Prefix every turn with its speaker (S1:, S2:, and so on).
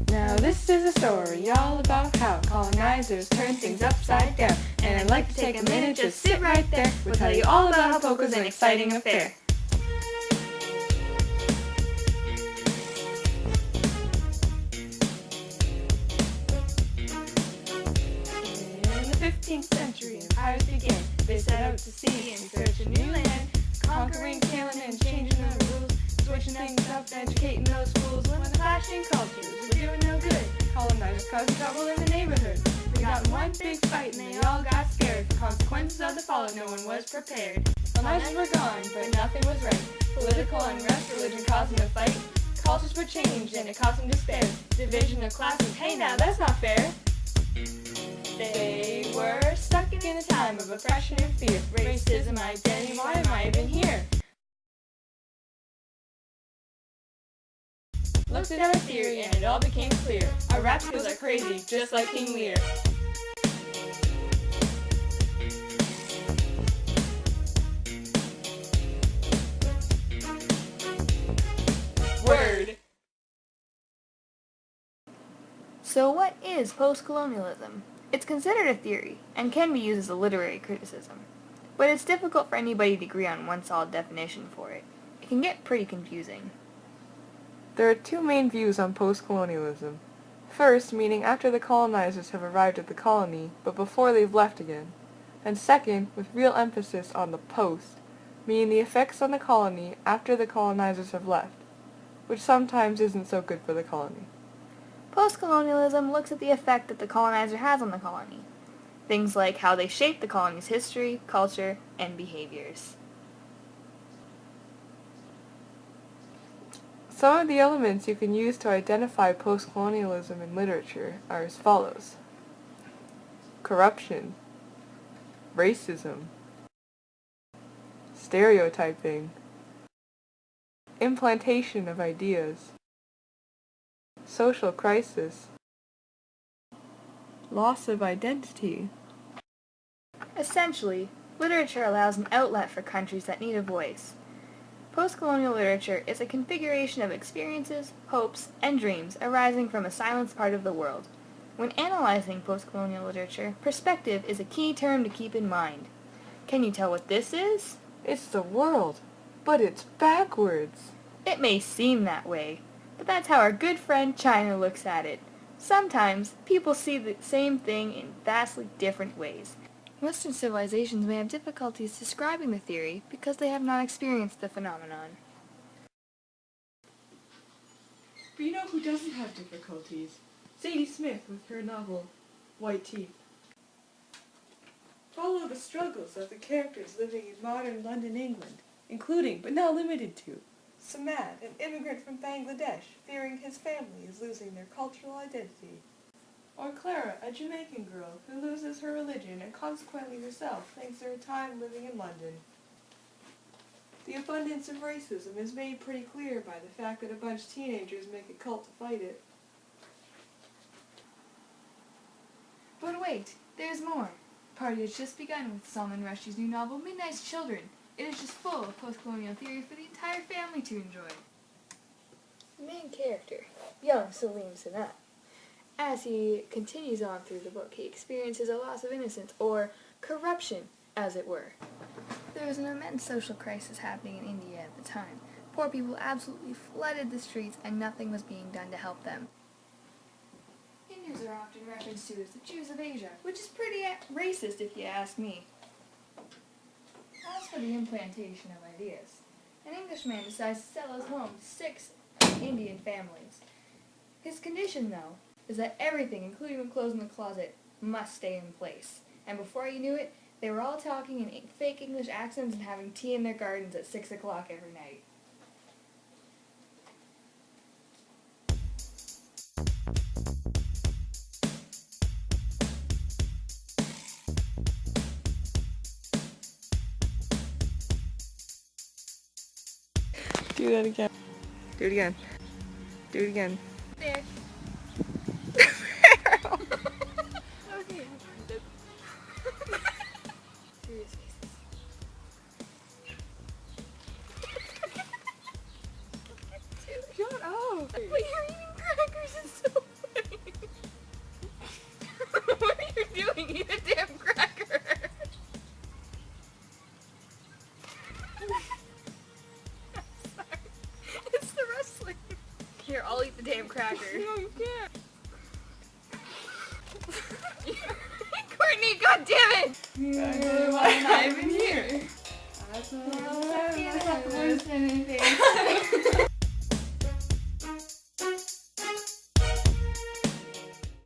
S1: Now this is a story all about how colonizers turned things upside down. And I'd like to take a minute, just sit right there. We'll tell you all about how POCO's an exciting affair. In the 15th century, empires began. They set out to sea in search of new land, conquering, killing, and changing the rules, switching things up, educating those fools. When the clashing cultures were doing no good, colonizers caused trouble in the neighborhood. They got in one big fight and they all got scared. For consequences of the fallout, no one was prepared. Colonizers were gone, but nothing was right. Political unrest, religion causing a fight. Cultures were changed and it caused them despair. Division of classes, hey now, that's not fair. They were stuck in a time of oppression and fear. Racism, identity, why am I even here? Looked at our theory and it all became clear. Our rap skills are crazy, just like King Lear. Word!
S2: So what is postcolonialism? It's considered a theory, and can be used as a literary criticism. But it's difficult for anybody to agree on one solid definition for it. It can get pretty confusing.
S1: There are two main views on postcolonialism. First, meaning after the colonizers have arrived at the colony, but before they've left again. And second, with real emphasis on the post, meaning the effects on the colony after the colonizers have left, which sometimes isn't so good for the colony.
S2: Postcolonialism looks at the effect that the colonizer has on the colony. Things like how they shape the colony's history, culture, and behaviors.
S1: Some of the elements you can use to identify postcolonialism in literature are as follows: corruption, racism, stereotyping, implantation of ideas, social crisis, loss of identity.
S2: Essentially, literature allows an outlet for countries that need a voice. Postcolonial literature is a configuration of experiences, hopes, and dreams arising from a silenced part of the world. When analyzing postcolonial literature, perspective is a key term to keep in mind. Can you tell what this is?
S1: It's the world, but it's backwards.
S2: It may seem that way, but that's how our good friend China looks at it. Sometimes, people see the same thing in vastly different ways. Western civilizations may have difficulties describing the theory because they have not experienced the phenomenon.
S1: But you know who doesn't have difficulties? Zadie Smith with her novel, White Teeth. Follow the struggles of the characters living in modern London, England, including, but not limited to, Samad, an immigrant from Bangladesh, fearing his family is losing their cultural identity. Or Clara, a Jamaican girl who loses her religion and consequently herself thanks to her time living in London. The abundance of racism is made pretty clear by the fact that a bunch of teenagers make a cult to fight it.
S2: But wait, there's more. The party has just begun with Salman Rushdie's new novel, Midnight's Children. It is just full of postcolonial theory for the entire family to enjoy. The main character, young Salim Sanat. As he continues on through the book, he experiences a loss of innocence, or corruption, as it were. There was an immense social crisis happening in India at the time. Poor people absolutely flooded the streets, and nothing was being done to help them. Indians are often referenced to as the Jews of Asia, which is pretty racist if you ask me. As for the implantation of ideas, an Englishman decides to sell his home to 6 Indian families. His condition, though, is that everything, including the clothes in the closet, must stay in place. And before you knew it, they were all talking in fake English accents and having tea in their gardens at 6 o'clock every night.
S1: Do that again. Do it again. Do it again.
S2: There. Okay. Serious faces.
S1: Shut up!
S2: But you're eating crackers, it's so cracker.
S1: No, you can't.
S2: Courtney, god damn it!